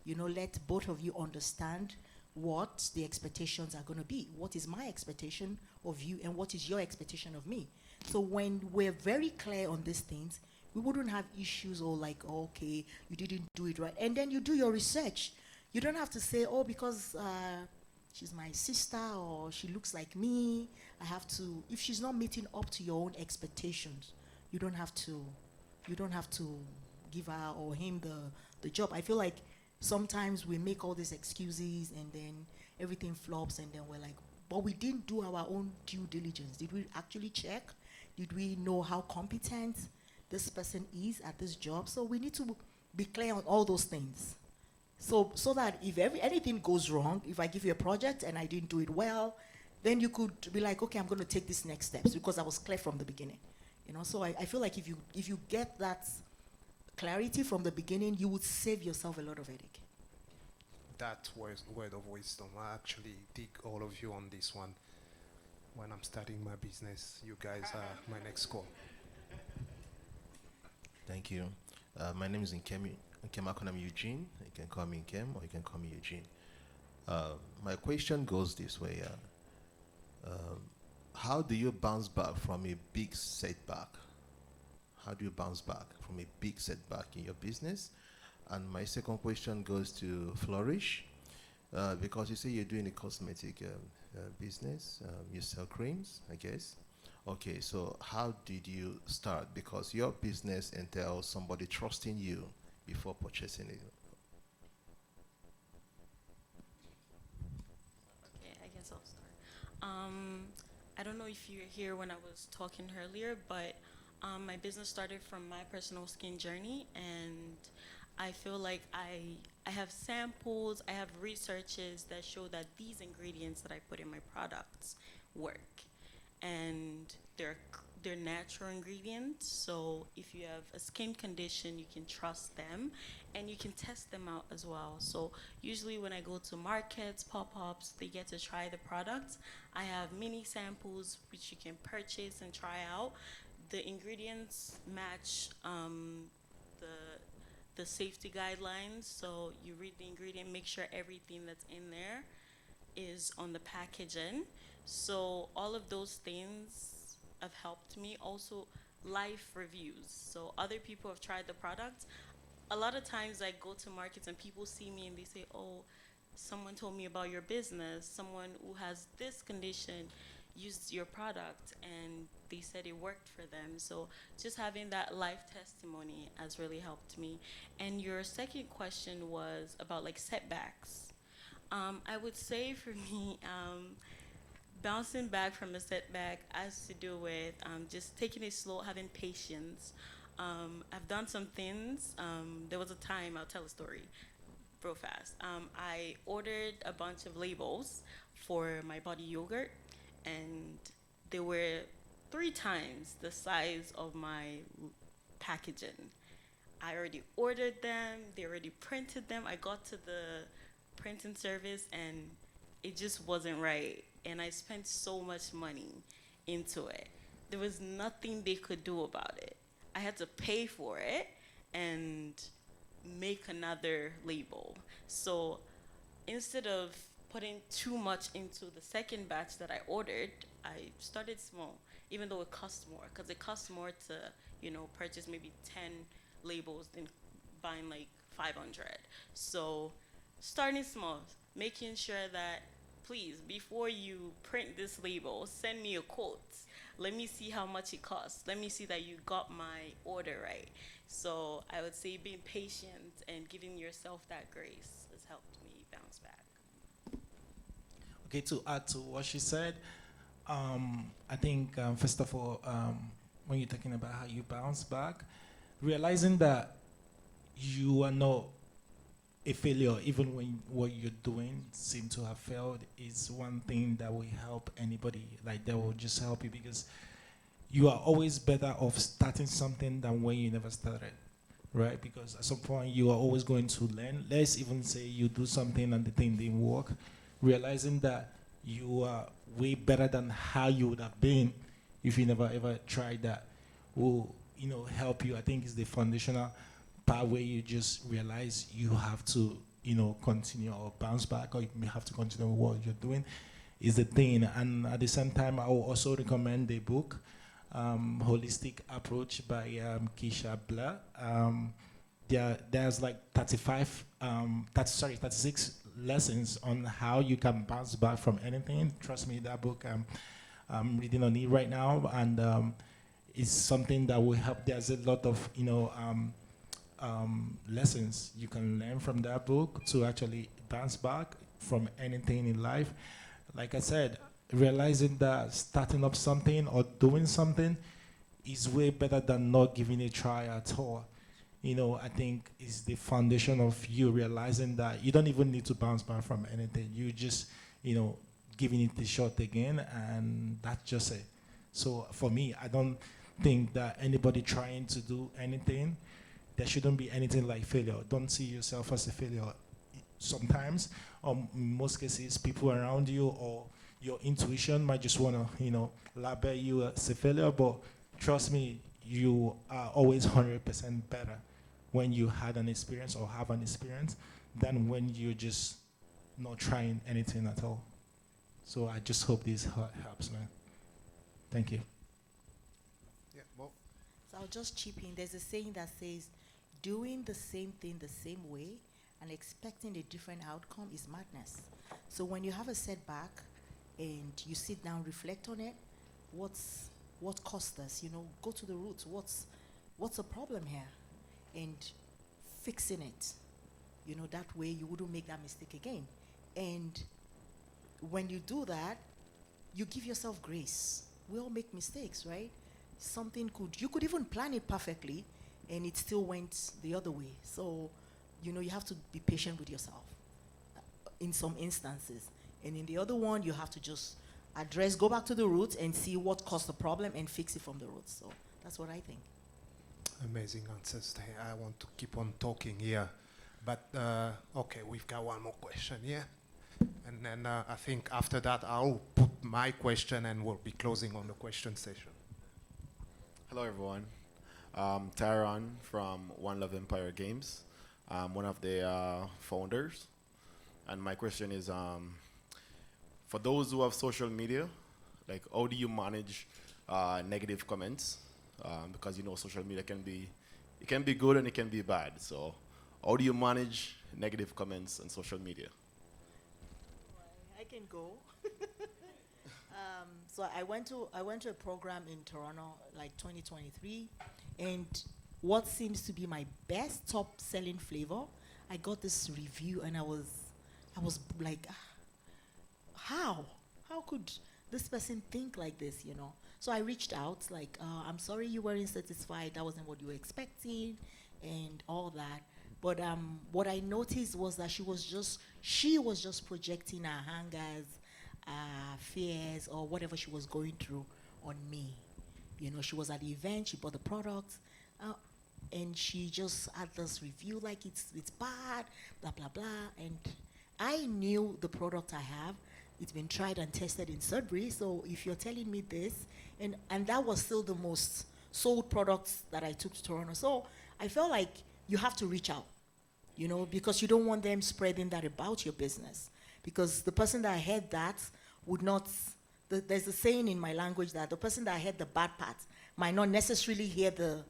S4: Let both of you understand what the expectations are going to be. What is my expectation of you, and what is your expectation of me? So when we're very clear on these things, we wouldn't have issues or like, okay, you didn't do it right. And then you do your research. You don't have to say, because she's my sister or she looks like me, I have to, if she's not meeting up to your own expectations, you don't have to give her or him the job. I feel like sometimes we make all these excuses and then everything flops, and then we're like, but we didn't do our own due diligence. Did we actually check? Did we know how competent this person is at this job? So we need to be clear on all those things. So that if anything goes wrong, if I give you a project and I didn't do it well, then you could be like, okay, I'm going to take these next steps because I was clear from the beginning. So I feel like if you get that clarity from the beginning, you would save yourself a lot of headache.
S5: That was word of wisdom. I actually dig all of you on this one. When I'm starting my business, you guys are my next call.
S8: Thank you. My name is Nkema Konami Eugene. You can call me Nkem or you can call me Eugene. My question goes this way. How do you bounce back from a big setback? How do you bounce back from a big setback in your business? And my second question goes to Flourish. Because you say you're doing a cosmetic business, you sell creams, I guess. Okay, so how did you start? Because your business entails somebody trusting you before purchasing it.
S3: Okay, I guess I'll start. I don't know if you were here when I was talking earlier, but my business started from my personal skin journey, and I feel like I have samples, I have researches that show that these ingredients that I put in my products work, and they're natural ingredients. So if you have a skin condition, you can trust them, and you can test them out as well. So usually when I go to markets, pop-ups, they get to try the products. I have mini samples which you can purchase and try out. The ingredients match the safety guidelines. So you read the ingredient, make sure everything that's in there is on the packaging. So all of those things have helped me. Also, life reviews. So other people have tried the product. A lot of times I go to markets and people see me and they say, oh, someone told me about your business. Someone who has this condition used your product and they said it worked for them. So just having that life testimony has really helped me. And your second question was about like setbacks. I would say for me, bouncing back from a setback has to do with just taking it slow, having patience. I've done some things. There was a time, I'll tell a story real fast. I ordered a bunch of labels for my body yogurt, and they were 3 times the size of my packaging. I already ordered them, they already printed them. I got to the printing service and it just wasn't right. And I spent so much money into it. There was nothing they could do about it. I had to pay for it and make another label. So instead of putting too much into the second batch that I ordered, I started small, even though it cost more, because it costs more to, purchase maybe 10 labels than buying like 500. So starting small, making sure that, please, before you print this label, send me a quote. Let me see how much it costs. Let me see that you got my order right. So I would say being patient and giving yourself that grace has helped me bounce back.
S2: Okay, to add to what she said, I think, first of all, when you're talking about how you bounce back, realizing that you are not a failure, even when what you're doing seems to have failed, is one thing that will help anybody. Like, that will just help you, because you are always better off starting something than when you never started, right? Because at some point you are always going to learn. Let's even say you do something and the thing didn't work, realizing that you are way better than how you would have been if you never ever tried that will, help you. I think is the foundational part where you just realize you have to, continue or bounce back, or you may have to continue with what you're doing is the thing. And at the same time, I will also recommend the book, Holistic Approach by Keisha Blair. There's like 36 lessons on how you can bounce back from anything. Trust me, that book, I'm reading on it right now, and it's something that will help. There's a lot of, lessons you can learn from that book to actually bounce back from anything in life. Like I said, realizing that starting up something or doing something is way better than not giving it a try at all. I think is the foundation of you realizing that you don't even need to bounce back from anything. You just, giving it a shot again, and that's just it. So for me, I don't think that anybody trying to do anything, there shouldn't be anything like failure. Don't see yourself as a failure. Sometimes, or in most cases, people around you or your intuition might just want to, label you as a failure, but trust me, you are always 100% better when you had an experience or have an experience than when you're just not trying anything at all. So I just hope this helps, man. Thank you.
S5: Yeah, well,
S4: So I'll just chip in. There's a saying that says, doing the same thing the same way and expecting a different outcome is madness. So when you have a setback and you sit down, reflect on it, what caused us? You know, go to the roots. What's the problem here? And fixing it. You know, that way you wouldn't make that mistake again. And when you do that, you give yourself grace. We all make mistakes, right? You could even plan it perfectly and it still went the other way. So, you know, you have to be patient with yourself in some instances. And in the other one, you have to just go back to the roots and see what caused the problem and fix it from the roots. So that's what I think.
S5: Amazing answers. I want to keep on talking here. But, okay, we've got one more question here. And then I think after that, I'll put my question and we'll be closing on the question session.
S9: Hello, everyone. Tyron from One Love Empire Games. I'm one of the founders. And my question is, for those who have social media, like how do you manage negative comments? Because you know social media can be good and it can be bad. So how do you manage negative comments on social media?
S4: I can go. So I went to a program in Toronto, like 2023, and what seems to be my best top-selling flavor, I got this review, and I was like, how could this person think like this, you know? So I reached out, like, I'm sorry you weren't satisfied, that wasn't what you were expecting, and all that. But what I noticed was that she was just projecting her hangers, fears, or whatever she was going through on me. You know, she was at the event, she bought the product, and she just had this review like it's bad, blah, blah, blah. And I knew the product I have. It's been tried and tested in Sudbury, so if you're telling me this, and that was still the most sold products that I took to Toronto. So I felt like you have to reach out, you know, because you don't want them spreading that about your business. Because the person that heard that would not, there's a saying in my language that the person that heard the bad part might not necessarily hear the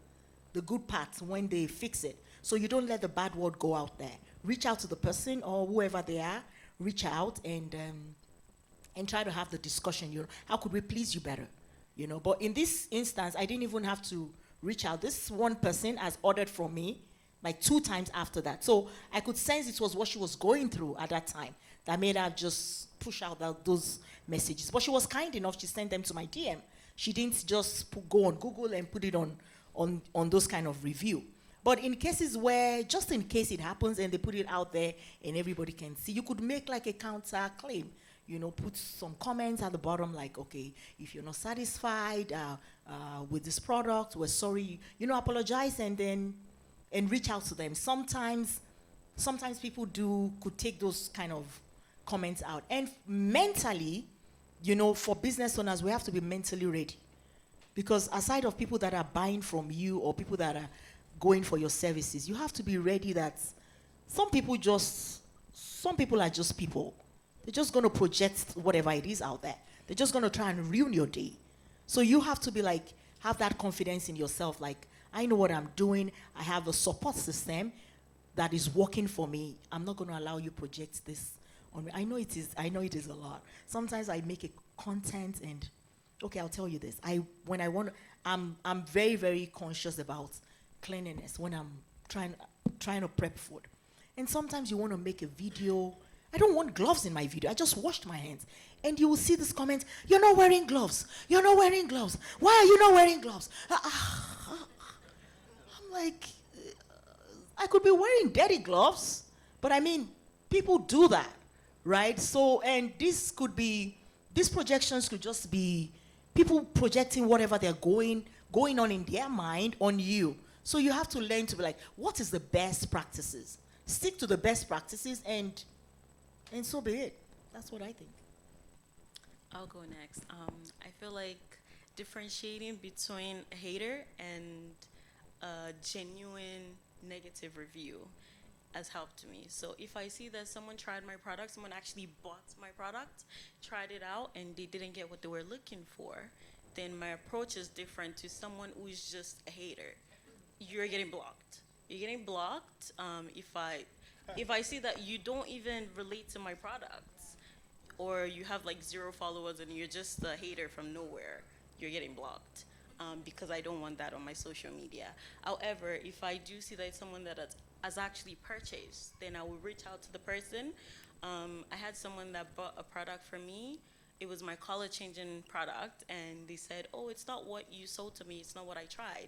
S4: good parts when they fix it. So you don't let the bad word go out there. Reach out to the person or whoever they are, reach out and try to have the discussion, you know, how could we please you better, you know? But in this instance, I didn't even have to reach out. This one person has ordered from me like 2 times after that. So I could sense it was what she was going through at that time that made her just push out those messages. But she was kind enough, she sent them to my DM. She didn't just go on Google and put it on those kind of review. But in cases where, just in case it happens and they put it out there and everybody can see, you could make like a counter claim. You know, put some comments at the bottom like, okay, if you're not satisfied with this product, we're sorry, you know, apologize and reach out to them. Sometimes people could take those kind of comments out. And mentally, you know, for business owners, we have to be mentally ready. Because aside of people that are buying from you or people that are going for your services, you have to be ready that some people are just people. They're just going to project whatever it is out there. They're just going to try and ruin your day. So you have to be like, have that confidence in yourself. Like, I know what I'm doing. I have a support system that is working for me. I'm not going to allow you project this on me. I know it is a lot. Sometimes I make a content and, okay, I'll tell you this. I'm very, very conscious about cleanliness when I'm trying to prep food. And sometimes you want to make a video. I don't want gloves in my video. I just washed my hands. And you will see this comment, you're not wearing gloves. You're not wearing gloves. Why are you not wearing gloves? I'm like, I could be wearing dirty gloves. But I mean, people do that, right? So, and these projections could just be people projecting whatever they're going on in their mind on you. So you have to learn to be like, what is the best practices? Stick to the best practices and so be it. That's what I think.
S3: I'll go next. I feel like differentiating between a hater and a genuine negative review has helped me. So if I see that someone tried my product, someone actually bought my product, tried it out, and they didn't get what they were looking for, then my approach is different to someone who is just a hater. You're getting blocked. You're getting blocked if I see that you don't even relate to my products, or you have like 0 followers and you're just a hater from nowhere, you're getting blocked. Because I don't want that on my social media. However, if I do see that it's someone that has actually purchased, then I will reach out to the person. I had someone that bought a product from me. It was my color-changing product, and they said, "Oh, it's not what you sold to me. It's not what I tried."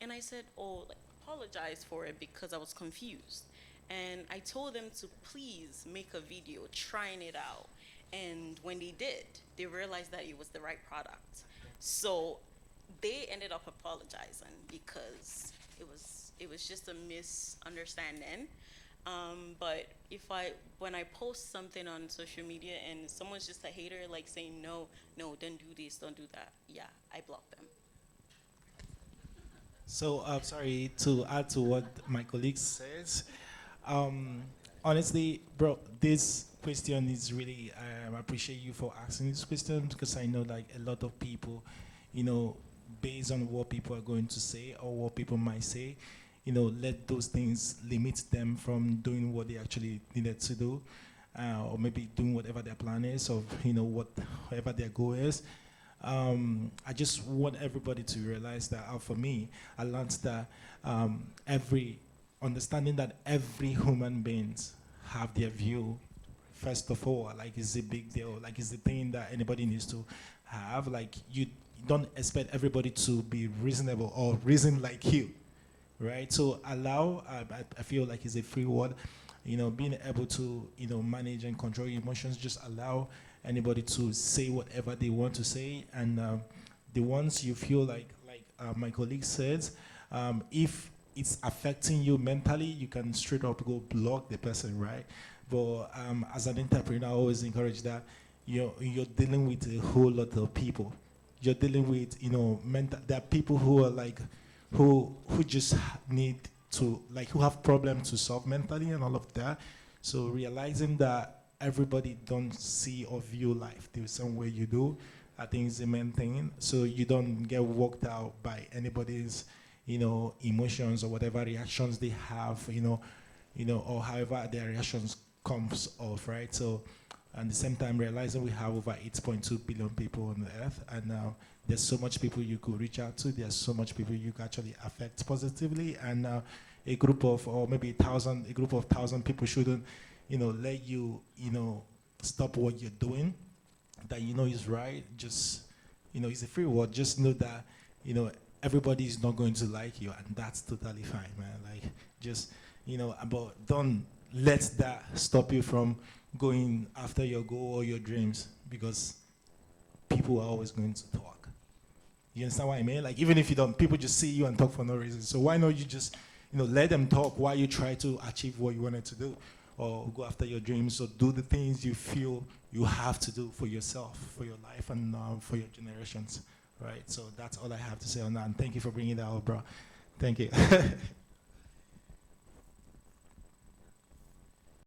S3: And I said, "Oh, like, apologize for it because I was confused." And I told them to please make a video trying it out. And when they did, they realized that it was the right product. So they ended up apologizing because it was just a misunderstanding. But when I post something on social media and someone's just a hater, like saying no, don't do this, don't do that, yeah, I block them.
S2: So, sorry to add to what my colleague says. Honestly, bro, this question is really, I appreciate you for asking this question because I know like a lot of people, based on what people are going to say or what people might say, let those things limit them from doing what they actually needed to do, or maybe doing whatever their plan is, or whatever their goal is. I just want everybody to realize that for me, I learned that understanding that every human beings have their view. First of all, like it's a big deal. Like it's the thing that anybody needs to have. Like you don't expect everybody to be reasonable or reason like you, right? So allow. I feel like it's a free word. Being able to manage and control your emotions. Just allow anybody to say whatever they want to say, and the ones you feel like my colleague says, if it's affecting you mentally, you can straight up go block the person, right? But as an entrepreneur, I always encourage that you're dealing with a whole lot of people. You're dealing with mental. There are people who are like who just need to who have problems to solve mentally and all of that. So realizing that everybody don't see or view life the same way you do, I think is the main thing. So you don't get worked out by anybody's emotions or whatever reactions they have, or however their reactions comes off, right? So at the same time, realizing we have over 8.2 billion people on the earth, and there's so much people you could reach out to. There's so much people you could actually affect positively, and a group of 1,000 people shouldn't, let you, stop what you're doing that is right. Just, it's a free word. Just know that, everybody is not going to like you, and that's totally fine, man. Like, just, but don't let that stop you from going after your goal or your dreams, because people are always going to talk. You understand what I mean? Like, even if you don't, people just see you and talk for no reason. So why not you just, let them talk while you try to achieve what you wanted to do, or go after your dreams, or do the things you feel you have to do for yourself, for your life, and for your generations, right? So that's all I have to say on that. And thank you for bringing that up, bro. Thank you.